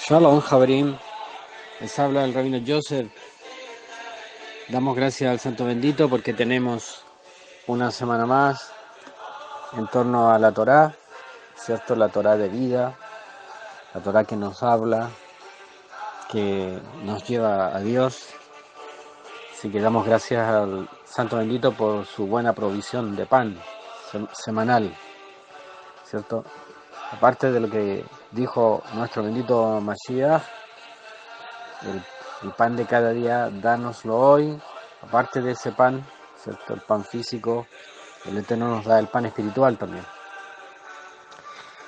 Shalom, Jabrim. Les habla el rabino Joseph. Damos gracias al Santo Bendito porque tenemos una semana más en torno a la Torá, ¿cierto? La Torá de vida, la Torá que nos habla, que nos lleva a Dios. Así que damos gracias al Santo Bendito por su buena provisión de pan semanal, ¿cierto? Aparte de lo que dijo nuestro bendito Mashiach, el pan de cada día, dánoslo hoy. Aparte de ese pan, ¿cierto? El pan físico, el Eterno nos da el pan espiritual también.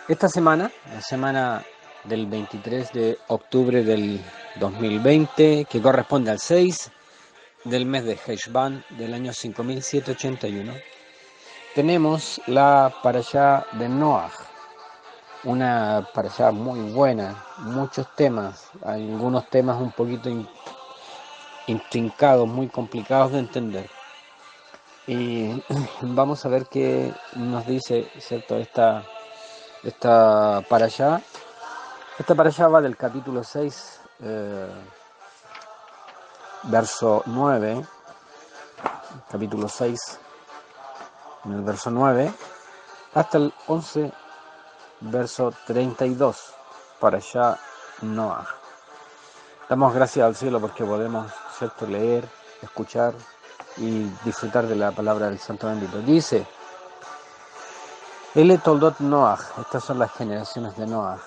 Esta semana, la semana del 23 de octubre del 2020, que corresponde al 6 del mes de Heshvan del año 5781, tenemos la parashá de Noach, una parashá muy buena, muchos temas, algunos temas un poquito intrincados, muy complicados de entender. Y vamos a ver qué nos dice, ¿cierto? Esta parashá. Esta parashá va del capítulo 6, verso 9, capítulo 6, en el verso 9, hasta el 11, verso 32, parashá Noach. Damos gracias al cielo porque podemos, ¿cierto?, leer, escuchar y disfrutar de la palabra del Santo Bendito. Dice: Ele toldot Noach, estas son las generaciones de Noach.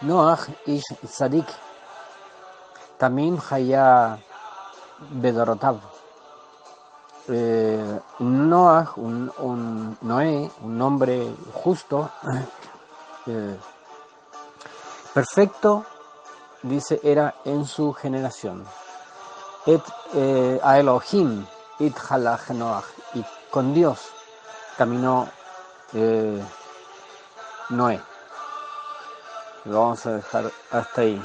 Noach ish tzadik, tamim haya bedorotav. Noach, Noé, un hombre justo, perfecto, dice, era en su generación. Et a Elohim it halach Noach, y con Dios caminó Noé. Lo vamos a dejar hasta ahí.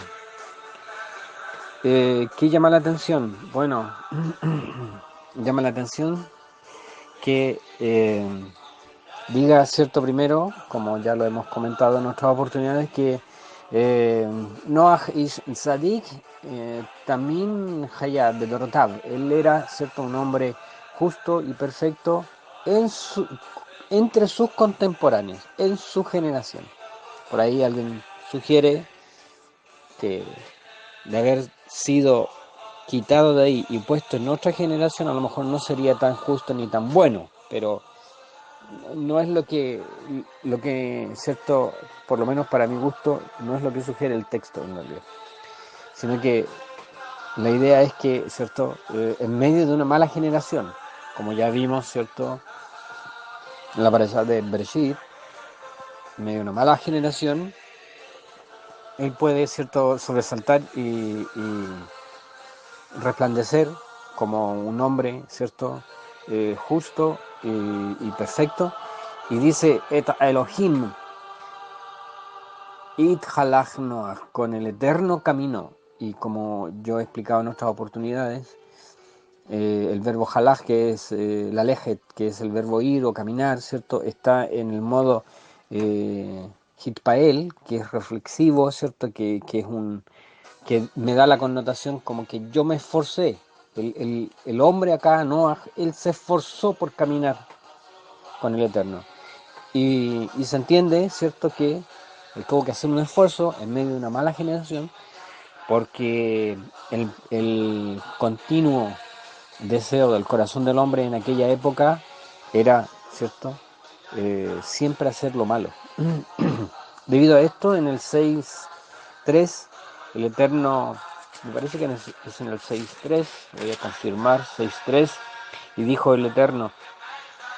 ¿Qué llama la atención? Bueno, llama la atención que diga, cierto, primero, como ya lo hemos comentado en otras oportunidades, que Noach ish tzadik tamim haya bedorotav. Él era, cierto, un hombre justo y perfecto entre sus contemporáneos, en su generación. Por ahí alguien sugiere que de haber sido quitado de ahí y puesto en otra generación, a lo mejor no sería tan justo ni tan bueno, pero no es lo que, cierto, por lo menos para mi gusto, no es lo que sugiere el texto en realidad, sino que la idea es que, cierto, en medio de una mala generación, como ya vimos, cierto, en la parashá de Bereshit, en medio de una mala generación, él puede, cierto, sobresaltar y resplandecer como un hombre, cierto, justo y perfecto. Y dice: Et Elohim it halach Noach, con el eterno camino. Y como yo he explicado en otras oportunidades, el verbo halach, que es la lejet, que es el verbo ir o caminar, ¿cierto?, está en el modo hitpael, que es reflexivo, ¿cierto?, que es que me da la connotación como que yo me esforcé. El hombre acá, Noach, él se esforzó por caminar con el Eterno. Y se entiende, ¿cierto?, que él tuvo que hacer un esfuerzo en medio de una mala generación, porque el continuo deseo del corazón del hombre en aquella época era, ¿cierto?, siempre hacer lo malo. Debido a esto, en el 6.3, el Eterno, me parece que es en el 6.3, voy a confirmar, 6.3, y dijo el Eterno: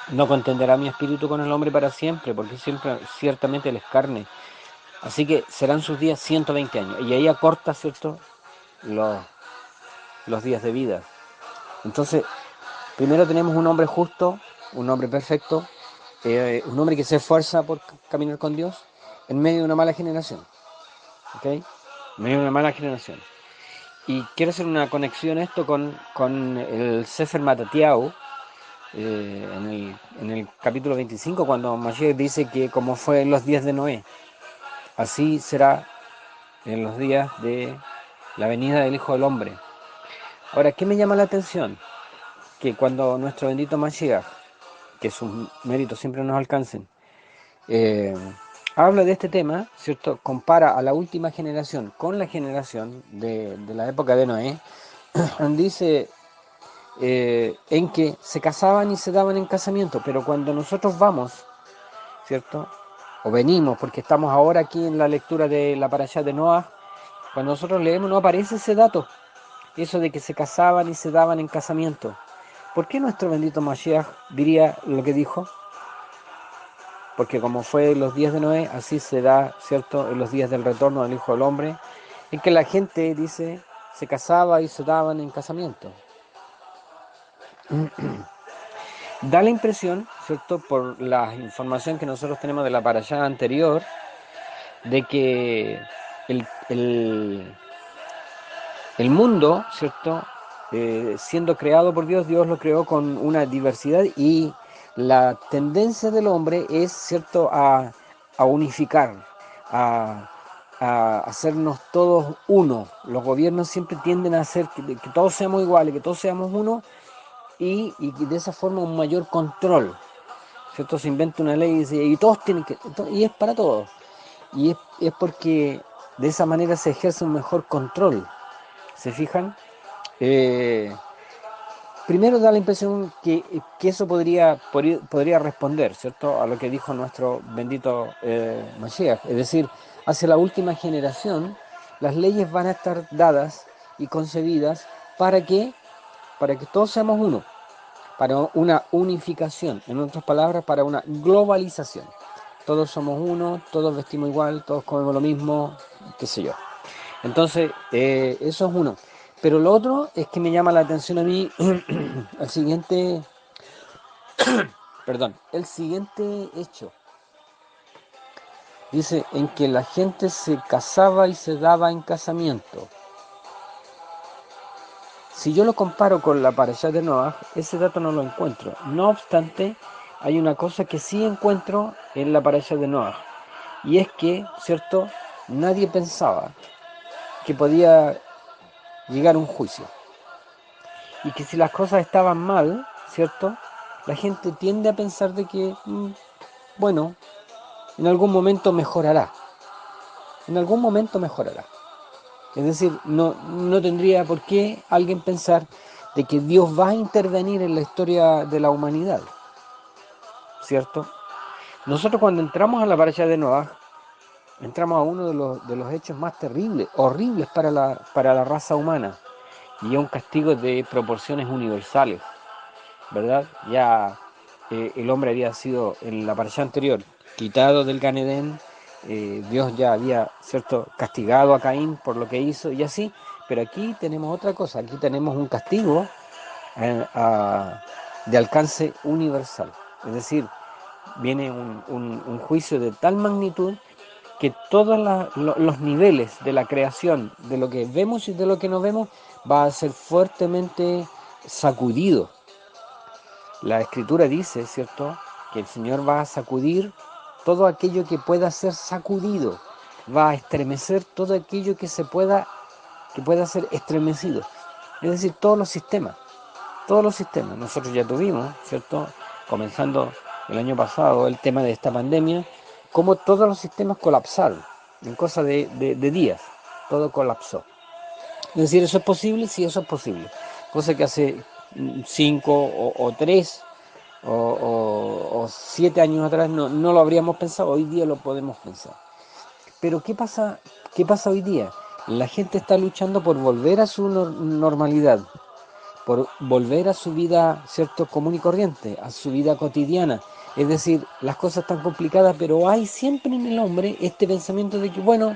no contenderá mi espíritu con el hombre para siempre, porque siempre, ciertamente él es carne, así que serán sus días 120 años, y ahí acorta, ¿cierto?, los días de vida. Entonces, primero tenemos un hombre justo, un hombre perfecto, un hombre que se esfuerza por caminar con Dios en medio de una mala generación, ¿ok? En medio de una mala generación. Y quiero hacer una conexión esto con el Sefer Matatiau, en el capítulo 25, cuando Mashiach dice que como fue en los días de Noé, así será en los días de la venida del Hijo del Hombre. Ahora, ¿qué me llama la atención? Que cuando nuestro bendito Mashiach, que sus méritos siempre nos alcancen, eh, habla de este tema, ¿cierto? Compara a la última generación con la generación de la época de Noé, dice en que se casaban y se daban en casamiento, pero cuando nosotros vamos, ¿cierto? O venimos, porque estamos ahora aquí en la lectura de la parashá de Noah, cuando nosotros leemos no aparece ese dato, eso de que se casaban y se daban en casamiento. ¿Por qué nuestro bendito Mashiach diría lo que dijo? Porque como fue en los días de Noé, así se da, ¿cierto?, en los días del retorno del Hijo del Hombre, en que la gente, dice, se casaba y se daban en casamiento. Da la impresión, ¿cierto?, por la información que nosotros tenemos de la parashá anterior, de que el mundo, ¿cierto?, siendo creado por Dios, Dios lo creó con una diversidad y la tendencia del hombre es, ¿cierto?, a unificar, a, a hacernos todos uno. Los gobiernos siempre tienden a hacer que todos seamos iguales, que todos seamos uno y de esa forma un mayor control, ¿cierto? Se inventa una ley y dice, y todos tienen que, y es para todos. Y es porque de esa manera se ejerce un mejor control. ¿Se fijan? Eh, Primero da la impresión que eso podría responder, ¿cierto?, a lo que dijo nuestro bendito Mashiach. Es decir, hacia la última generación, las leyes van a estar dadas y concebidas para que, para que todos seamos uno, para una unificación, en otras palabras, para una globalización. Todos somos uno, todos vestimos igual, todos comemos lo mismo, qué sé yo. Entonces, eso es uno. Pero lo otro es que me llama la atención a mí el siguiente, el siguiente hecho. Dice en que la gente se casaba y se daba en casamiento. Si yo lo comparo con la parashá de Noah, ese dato no lo encuentro. No obstante, hay una cosa que sí encuentro en la parashá de Noah. Y es que, ¿cierto?, nadie pensaba que podía llegar un juicio. Y que si las cosas estaban mal, ¿cierto?, la gente tiende a pensar de que, bueno, en algún momento mejorará. En algún momento mejorará. Es decir, no tendría por qué alguien pensar de que Dios va a intervenir en la historia de la humanidad, ¿cierto? Nosotros cuando entramos a la parashá de Noah, entramos a uno de los hechos más terribles, horribles para la raza humana, y es un castigo de proporciones universales, ¿verdad? Ya el hombre había sido, en la parashá anterior, quitado del Gan Edén, Dios ya había, ¿cierto?, castigado a Caín por lo que hizo y así, pero aquí tenemos otra cosa, aquí tenemos un castigo de alcance universal, es decir, viene un juicio de tal magnitud que todos los niveles de la creación, de lo que vemos y de lo que no vemos, va a ser fuertemente sacudido. La Escritura dice, ¿cierto?, que el Señor va a sacudir todo aquello que pueda ser sacudido, va a estremecer todo aquello que pueda ser estremecido. Es decir, todos los sistemas. Nosotros ya tuvimos, ¿cierto?, comenzando el año pasado, el tema de esta pandemia, como todos los sistemas colapsaron, en cosa de días, todo colapsó. Es decir, ¿eso es posible? Sí, eso es posible. Cosa que hace 5 o 3 o 7 años atrás no lo habríamos pensado, hoy día lo podemos pensar. Pero qué pasa hoy día? La gente está luchando por volver a su normalidad, por volver a su vida, ¿cierto?, común y corriente, a su vida cotidiana. Es decir, las cosas están complicadas, pero hay siempre en el hombre este pensamiento de que, bueno,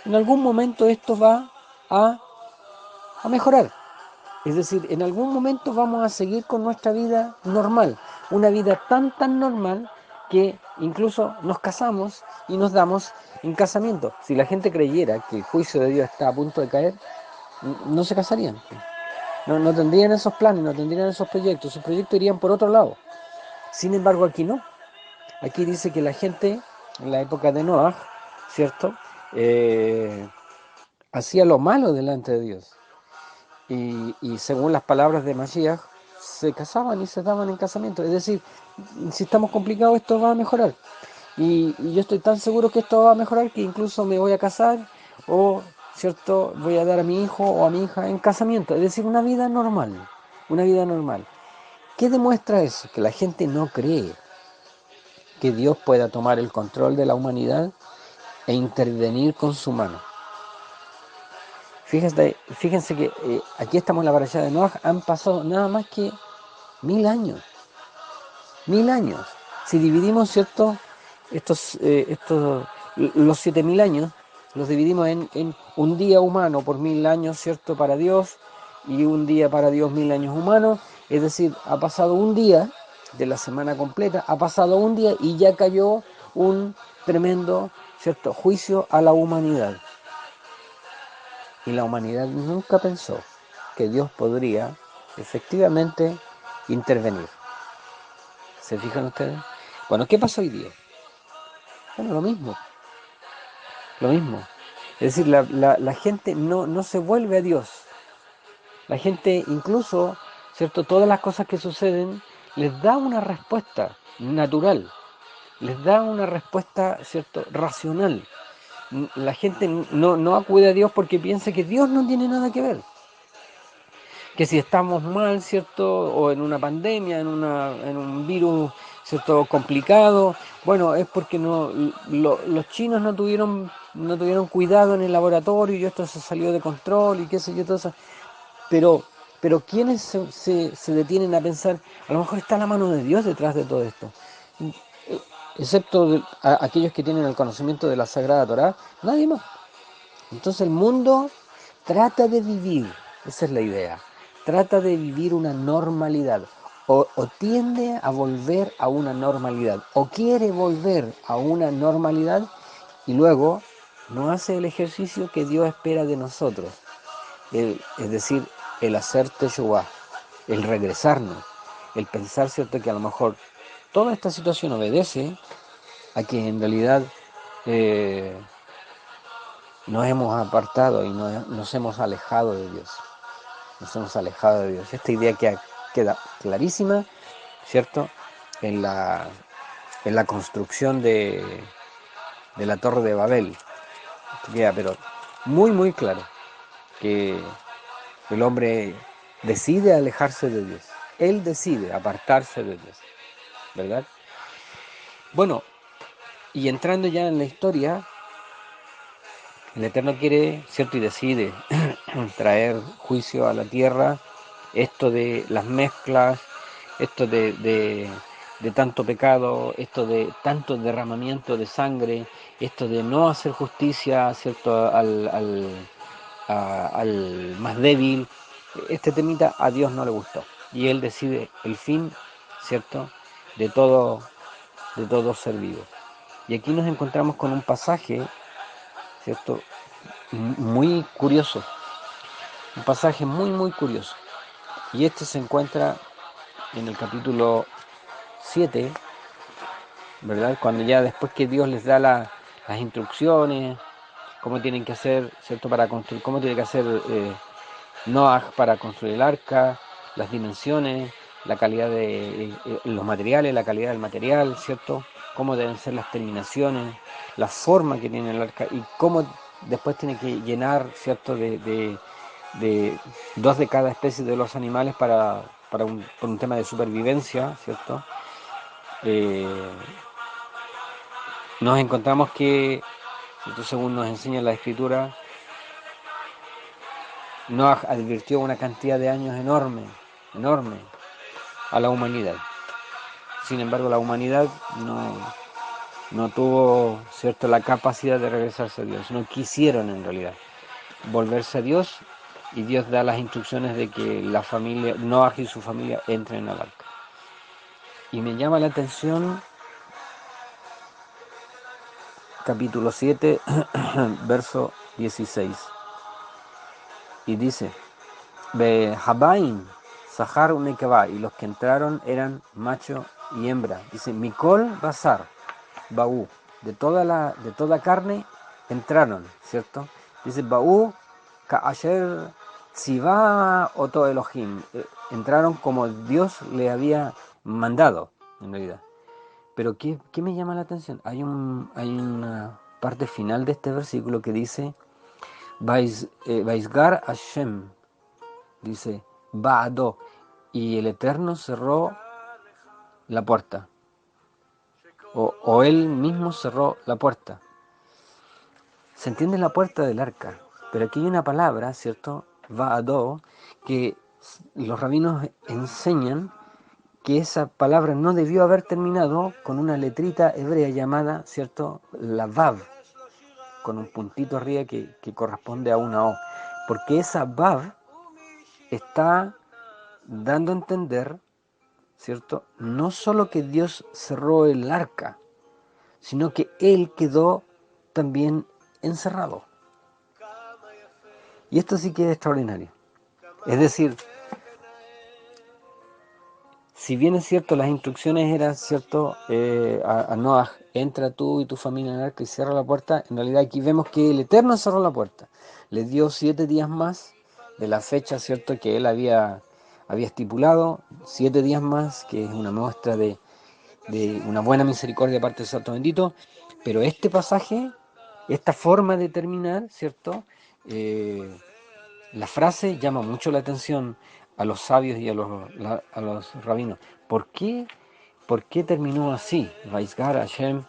en algún momento esto va a mejorar. Es decir, en algún momento vamos a seguir con nuestra vida normal, una vida tan normal que incluso nos casamos y nos damos en casamiento. Si la gente creyera que el juicio de Dios está a punto de caer, no se casarían. No tendrían esos planes, no tendrían esos proyectos. Sus proyectos irían por otro lado. Sin embargo, aquí no. Aquí dice que la gente, en la época de Noah, ¿cierto?, hacía lo malo delante de Dios. Y según las palabras de Mashiach, se casaban y se daban en casamiento. Es decir, si estamos complicados, esto va a mejorar. Y yo estoy tan seguro que esto va a mejorar que incluso me voy a casar o, ¿cierto?, voy a dar a mi hijo o a mi hija en casamiento. Es decir, una vida normal. Una vida normal. ¿Qué demuestra eso? Que la gente no cree que Dios pueda tomar el control de la humanidad e intervenir con su mano. Fíjense que aquí estamos en la parashá de Noaj, han pasado nada más que 1000 años. 1000 años. Si dividimos, ¿cierto?, los 7000 años, los dividimos en un día humano por 1000 años, ¿cierto?, para Dios, y un día para Dios 1000 años humanos. Es decir, ha pasado un día de la semana completa, ha pasado un día y ya cayó un tremendo, ¿cierto?, juicio a la humanidad. Y la humanidad nunca pensó que Dios podría efectivamente intervenir. ¿Se fijan ustedes? Bueno, ¿qué pasó hoy día? Bueno, lo mismo. Es decir, la gente no se vuelve a Dios. La gente incluso, ¿cierto?, todas las cosas que suceden les da una respuesta natural, les da una respuesta, ¿cierto?, racional. La gente no acude a Dios porque piensa que Dios no tiene nada que ver. Que si estamos mal, ¿cierto?, o en una pandemia, en un virus, ¿cierto?, complicado, bueno, es porque los chinos no tuvieron cuidado en el laboratorio y esto se salió de control y qué sé yo, todo eso. Pero ¿quiénes se detienen a pensar, a lo mejor está la mano de Dios detrás de todo esto? Excepto aquellos que tienen el conocimiento de la Sagrada Torá, nadie más. Entonces el mundo trata de vivir, esa es la idea, trata de vivir una normalidad, o tiende a volver a una normalidad, o quiere volver a una normalidad y luego no hace el ejercicio que Dios espera de nosotros, es decir, el hacer teshuvah, el regresarnos, el pensar, ¿cierto?, que a lo mejor toda esta situación obedece a que en realidad nos hemos apartado y nos hemos alejado de Dios. Nos hemos alejado de Dios. Esta idea queda clarísima, ¿cierto?, en la construcción de la Torre de Babel. Queda, pero muy, muy claro que el hombre decide alejarse de Dios. Él decide apartarse de Dios, ¿verdad? Bueno, y entrando ya en la historia, el Eterno quiere, ¿cierto?, y decide traer juicio a la tierra, esto de las mezclas, esto de tanto pecado, esto de tanto derramamiento de sangre, esto de no hacer justicia, ¿cierto?, al más débil. Este temita a Dios no le gustó y Él decide el fin, ¿cierto?, de todo ser vivo. Y aquí nos encontramos con un pasaje, ¿cierto?, muy curioso, un pasaje muy, muy curioso. Y este se encuentra en el capítulo 7, ¿verdad? Cuando ya después que Dios les da las instrucciones, cómo tienen que hacer, ¿cierto?, para construir, cómo tiene que hacer Noah para construir el arca, las dimensiones, la calidad de los materiales, la calidad del material, ¿cierto?, cómo deben ser las terminaciones, la forma que tiene el arca y cómo después tiene que llenar, ¿cierto?, de 2 de cada especie de los animales por un tema de supervivencia, ¿cierto? Nos encontramos que, ¿cierto?, según nos enseña la Escritura, Noah advirtió una cantidad de años enorme a la humanidad. Sin embargo, la humanidad no tuvo, ¿cierto?, la capacidad de regresarse a Dios. No quisieron en realidad volverse a Dios y Dios da las instrucciones de que la familia, Noah y su familia entren al arca. Y me llama la atención capítulo 7, verso 16. Y dice, Be Habaim, Sahar Unekeba, y los que entraron eran macho y hembra. Dice, Mikol Bazar, Baú, de toda carne entraron, ¿cierto? Dice, Baú Ka'asher Tzivá Oto Elohim, entraron como Dios le había mandado, en realidad. Pero ¿qué me llama la atención? Hay una parte final de este versículo que dice, Vaisgar Hashem, dice, Ba'ado, y el Eterno cerró la puerta, o él mismo cerró la puerta. Se entiende la puerta del arca, pero aquí hay una palabra, ¿cierto? Ba'ado, que los rabinos enseñan que esa palabra no debió haber terminado con una letrita hebrea llamada, ¿cierto?, la Vav, con un puntito arriba que corresponde a una O, porque esa Vav está dando a entender, ¿cierto?, no solo que Dios cerró el arca, sino que Él quedó también encerrado. Y esto sí que es extraordinario. Es decir, si bien es cierto, las instrucciones eran, ¿cierto?, a Noah, entra tú y tu familia en el arca y cierra la puerta, en realidad aquí vemos que el Eterno cerró la puerta. Le dio 7 días más de la fecha, ¿cierto?, que él había estipulado, 7 días más, que es una muestra de una buena misericordia de parte del Santo Bendito, pero este pasaje, esta forma de terminar, ¿cierto?, la frase llama mucho la atención a los sabios y a los rabinos. ¿Por qué terminó así? Vaisgar Hashem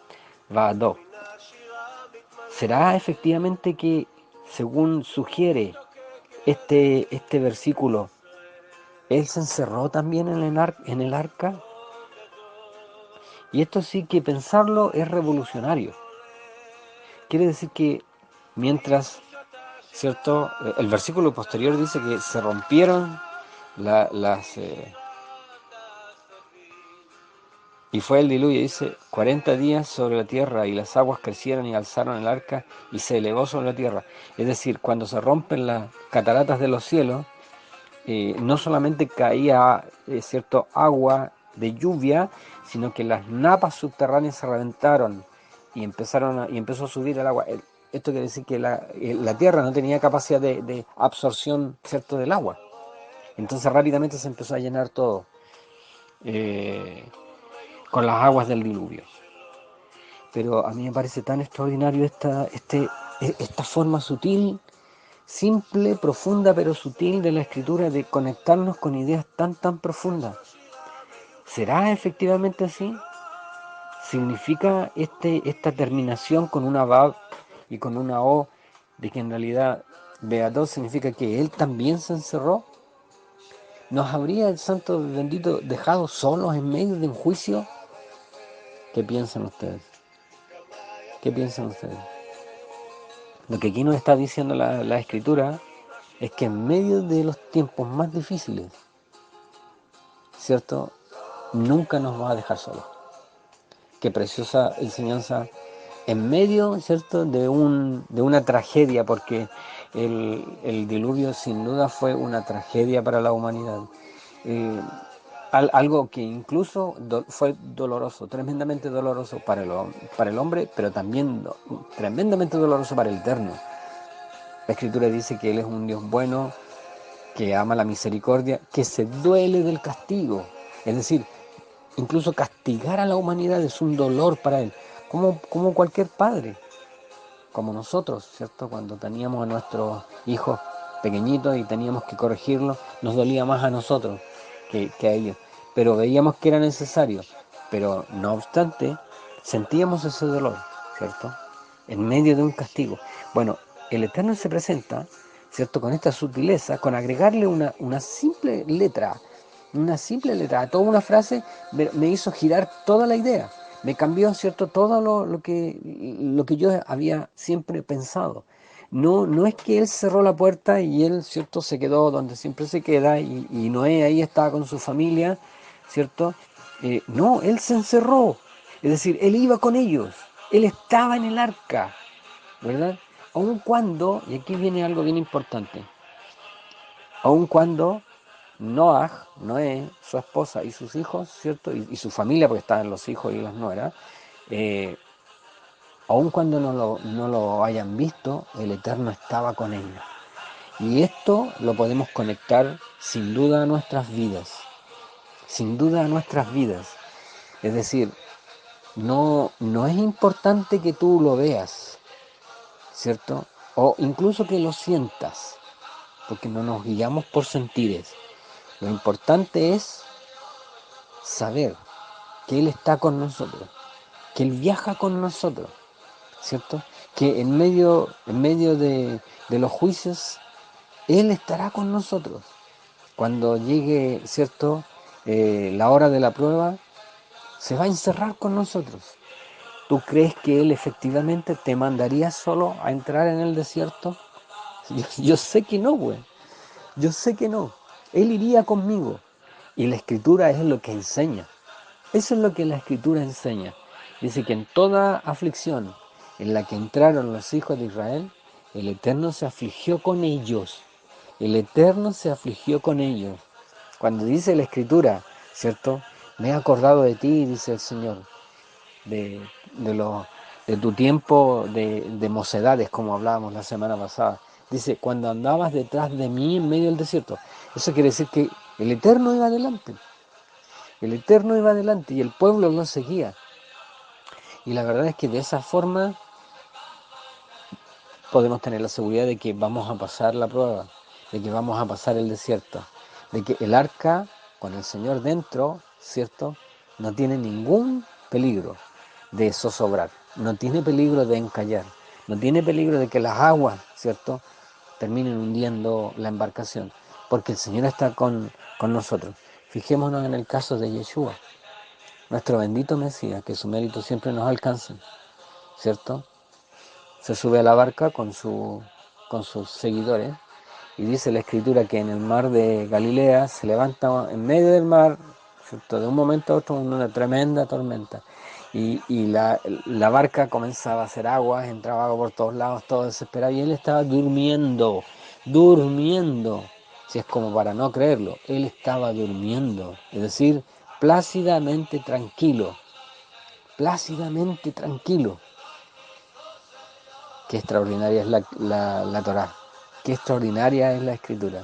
Va'ado. ¿Será efectivamente que, según sugiere este versículo, él se encerró también en el arca? Y esto sí que pensarlo es revolucionario. Quiere decir que mientras, ¿cierto?, el versículo posterior dice que se rompieron las... y fue el diluvio, dice, 40 días sobre la tierra, y las aguas crecieron y alzaron el arca, y se elevó sobre la tierra. Es decir, cuando se rompen las cataratas de los cielos, no solamente caía cierto agua de lluvia, sino que las napas subterráneas se reventaron y empezó a subir el agua. Esto quiere decir que la tierra no tenía capacidad de absorción, ¿cierto?, del agua. Entonces rápidamente se empezó a llenar todo con las aguas del diluvio. Pero a mí me parece tan extraordinario esta forma sutil, simple, profunda, pero sutil de la escritura, de conectarnos con ideas tan profundas. ¿Será efectivamente así? ¿Significa esta terminación con una Vav y con una O, de que en realidad Beatot significa que él también se encerró? ¿Nos habría el Santo Bendito dejado solos en medio de un juicio? ¿Qué piensan ustedes? ¿Qué piensan ustedes? Lo que aquí nos está diciendo la Escritura es que en medio de los tiempos más difíciles, ¿cierto?, nunca nos va a dejar solos. Qué preciosa enseñanza en medio, ¿cierto?, de una tragedia, porque el diluvio sin duda fue una tragedia para la humanidad. Algo que incluso fue doloroso, tremendamente doloroso para el hombre, pero también tremendamente doloroso para el Eterno. La Escritura dice que Él es un Dios bueno, que ama la misericordia, que se duele del castigo. Es decir, incluso castigar a la humanidad es un dolor para Él, como cualquier padre, como nosotros, ¿cierto? Cuando teníamos a nuestros hijos pequeñitos y teníamos que corregirlos, nos dolía más a nosotros que a ellos, pero veíamos que era necesario, pero no obstante, sentíamos ese dolor, ¿cierto?, en medio de un castigo. Bueno, el Eterno se presenta, ¿cierto?, con esta sutileza, con agregarle una simple letra a toda una frase, me hizo girar toda la idea, me cambió, ¿cierto?, todo lo que yo había siempre pensado. No es que él cerró la puerta y él, ¿cierto?, se quedó donde siempre se queda, y Noé ahí estaba con su familia, ¿cierto? No, él se encerró, es decir, él iba con ellos, él estaba en el arca, ¿verdad? Aun cuando, y aquí viene algo bien importante, aun cuando Noé, su esposa y sus hijos, ¿cierto?, y su familia, porque estaban los hijos y las nueras, aun cuando no lo hayan visto, el Eterno estaba con ellos. Y esto lo podemos conectar sin duda a nuestras vidas, sin duda a nuestras vidas. Es decir, no es importante que tú lo veas, ¿cierto? O incluso que lo sientas, porque no nos guiamos por sentires. Lo importante es saber que Él está con nosotros, que Él viaja con nosotros, ¿cierto? Que en medio de los juicios, Él estará con nosotros. Cuando llegue, ¿cierto? La hora de la prueba, se va a encerrar con nosotros. ¿Tú crees que Él efectivamente te mandaría solo a entrar en el desierto? Yo sé que no, güey. Yo sé que no. Él iría conmigo. Y la Escritura es lo que enseña. Eso es lo que la Escritura enseña. Dice que en toda aflicción en la que entraron los hijos de Israel, el Eterno se afligió con ellos. El Eterno se afligió con ellos. Cuando dice la Escritura, ¿cierto? Me he acordado de ti, dice el Señor, de, de, lo, de tu tiempo de mocedades, como hablábamos la semana pasada. Dice, cuando andabas detrás de mí en medio del desierto. Eso quiere decir que el Eterno iba adelante. El Eterno iba adelante y el pueblo lo seguía. Y la verdad es que de esa forma podemos tener la seguridad de que vamos a pasar la prueba, de que vamos a pasar el desierto, de que el arca con el Señor dentro, ¿cierto? No tiene ningún peligro de zozobrar, no tiene peligro de encallar, no tiene peligro de que las aguas, ¿cierto?, terminen hundiendo la embarcación, porque el Señor está con nosotros. Fijémonos en el caso de Yeshua, nuestro bendito Mesías, que su mérito siempre nos alcance, ¿cierto? Se sube a la barca con sus seguidores y dice la Escritura que en el mar de Galilea se levanta en medio del mar, ¿cierto?, de un momento a otro una tremenda tormenta y la barca comenzaba a hacer aguas, entraba agua por todos lados, todo desesperado y él estaba durmiendo, si es como para no creerlo, él estaba durmiendo, es decir, plácidamente tranquilo. Qué extraordinaria es la Torá, qué extraordinaria es la Escritura.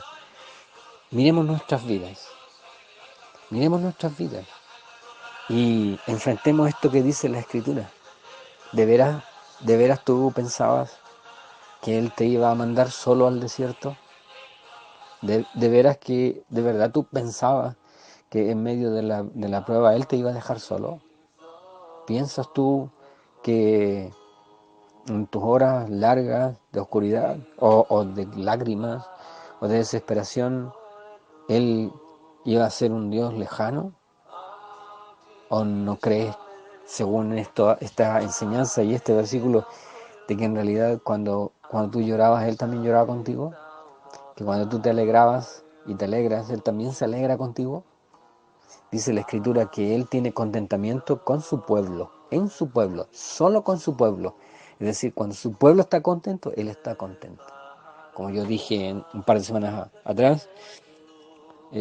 Miremos nuestras vidas, miremos nuestras vidas y enfrentemos esto que dice la Escritura. De veras tú pensabas que Él te iba a mandar solo al desierto? De veras que, de verdad tú pensabas que en medio de la prueba Él te iba a dejar solo? ¿Piensas tú que en tus horas largas de oscuridad o de lágrimas o de desesperación, Él iba a ser un Dios lejano? ¿O no crees, según esta enseñanza y este versículo, de que en realidad cuando tú llorabas, Él también lloraba contigo? ¿Que cuando tú te alegrabas y te alegras, Él también se alegra contigo? Dice la Escritura que Él tiene contentamiento con su pueblo, en su pueblo, solo con su pueblo. Es decir, cuando su pueblo está contento, Él está contento. Como yo dije un par de semanas atrás,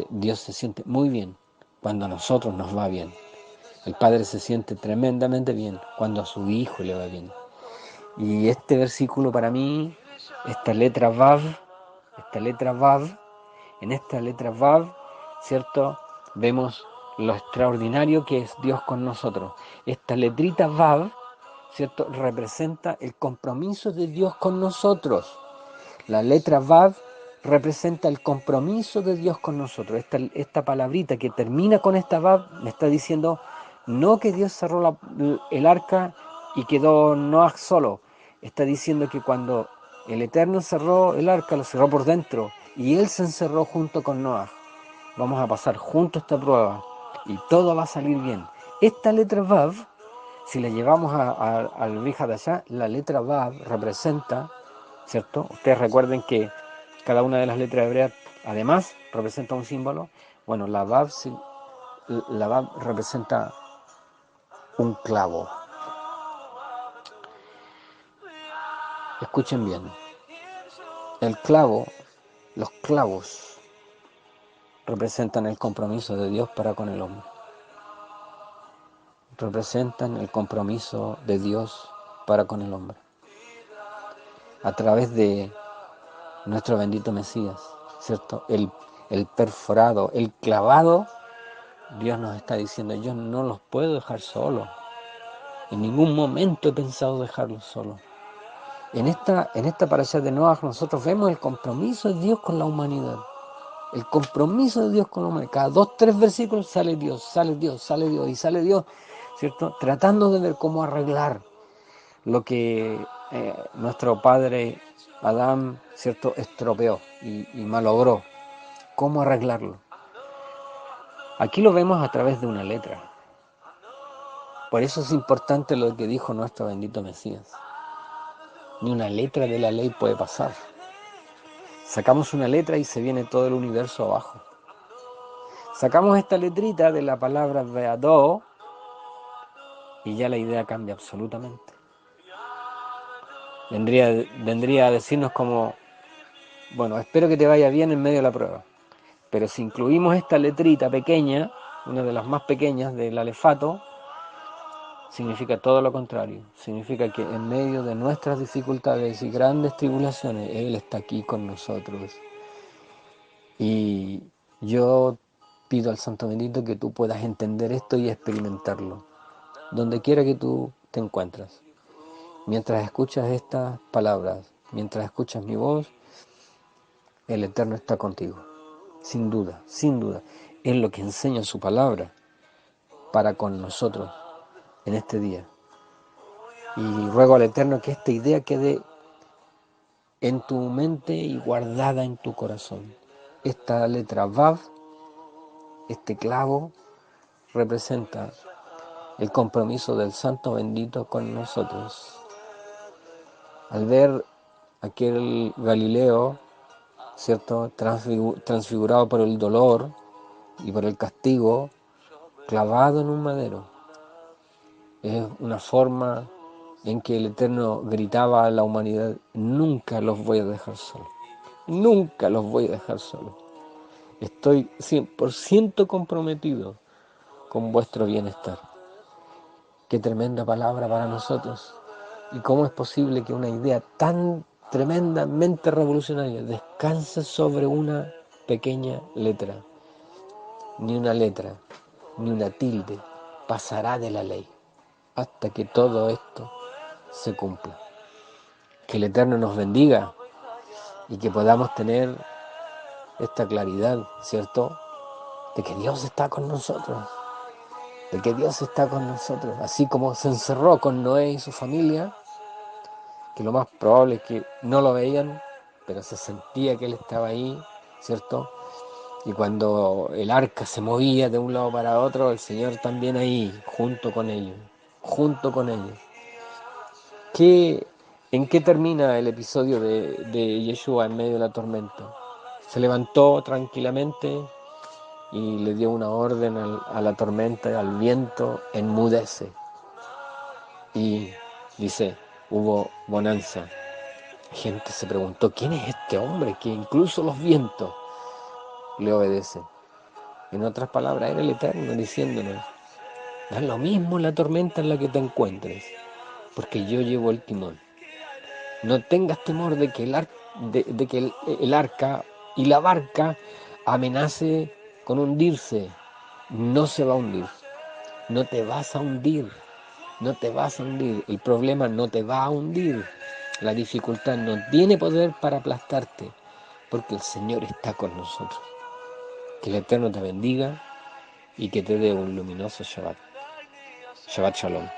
Dios se siente muy bien cuando a nosotros nos va bien. El Padre se siente tremendamente bien cuando a su Hijo le va bien. Y este versículo para mí, esta letra Vav, en esta letra Vav, ¿cierto? Vemos lo extraordinario que es Dios con nosotros. Esta letrita Vav, ¿cierto?, representa el compromiso de Dios con nosotros. La letra Vav representa el compromiso de Dios con nosotros. Esta palabrita que termina con esta Vav me está diciendo no que Dios cerró el arca y quedó Noah solo. Está diciendo que cuando el Eterno cerró el arca, lo cerró por dentro y Él se encerró junto con Noah. Vamos a pasar juntos esta prueba y todo va a salir bien. Esta letra Vav, si la llevamos al Vija de allá, la letra Vav representa, ¿cierto? Ustedes recuerden que cada una de las letras hebreas además representa un símbolo. Bueno, la Vav representa un clavo. Escuchen bien. Los clavos representan el compromiso de Dios para con el hombre. Representan el compromiso de Dios para con el hombre. A través de nuestro bendito Mesías, ¿cierto? El perforado, el clavado, Dios nos está diciendo, yo no los puedo dejar solos. En ningún momento he pensado dejarlos solos. En esta parasha de Noaj nosotros vemos el compromiso de Dios con la humanidad. El compromiso de Dios con la humanidad. Cada 2, 3 versículos sale Dios, sale Dios, sale Dios y sale Dios, ¿cierto? Tratando de ver cómo arreglar lo que nuestro padre Adán, ¿cierto?, estropeó y malogró. ¿Cómo arreglarlo? Aquí lo vemos a través de una letra. Por eso es importante lo que dijo nuestro bendito Mesías. Ni una letra de la ley puede pasar. Sacamos una letra y se viene todo el universo abajo. Sacamos esta letrita de la palabra Beadó y ya la idea cambia absolutamente. Vendría a decirnos como, bueno, espero que te vaya bien en medio de la prueba. Pero si incluimos esta letrita pequeña, una de las más pequeñas del alefato, significa todo lo contrario. Significa que en medio de nuestras dificultades y grandes tribulaciones, Él está aquí con nosotros. Y yo pido al Santo Bendito que tú puedas entender esto y experimentarlo, donde quiera que tú te encuentres. Mientras escuchas estas palabras, mientras escuchas mi voz, el Eterno está contigo. Sin duda, sin duda. Es lo que enseña su palabra para con nosotros en este día. Y ruego al Eterno que esta idea quede en tu mente y guardada en tu corazón. Esta letra Vav, este clavo, representa el compromiso del Santo Bendito con nosotros. Al ver aquel Galileo, ¿cierto?, transfigurado por el dolor y por el castigo, clavado en un madero, es una forma en que el Eterno gritaba a la humanidad, nunca los voy a dejar solos, nunca los voy a dejar solos. Estoy 100% comprometido con vuestro bienestar. Qué tremenda palabra para nosotros. ¿Y cómo es posible que una idea tan tremendamente revolucionaria descanse sobre una pequeña letra? Ni una letra, ni una tilde pasará de la ley hasta que todo esto se cumpla. Que el Eterno nos bendiga y que podamos tener esta claridad, ¿cierto?, de que Dios está con nosotros, de que Dios está con nosotros, así como se encerró con Noé y su familia, que lo más probable es que no lo veían, pero se sentía que Él estaba ahí, ¿cierto? Y cuando el arca se movía de un lado para otro, el Señor también ahí, junto con ellos, junto con ellos. ¿En qué termina el episodio de Yeshua en medio de la tormenta? Se levantó tranquilamente y le dio una orden a la tormenta y al viento, enmudece. Y dice, hubo bonanza. La gente se preguntó, ¿quién es este hombre que incluso los vientos le obedecen? En otras palabras, era el Eterno diciéndonos, da lo mismo la tormenta en la que te encuentres, porque yo llevo el timón. No tengas temor de que el arca y la barca amenace con hundirse. No se va a hundir. No te vas a hundir. No te vas a hundir. El problema no te va a hundir. La dificultad no tiene poder para aplastarte, porque el Señor está con nosotros. Que el Eterno te bendiga y que te dé un luminoso Shabbat. Shabbat Shalom.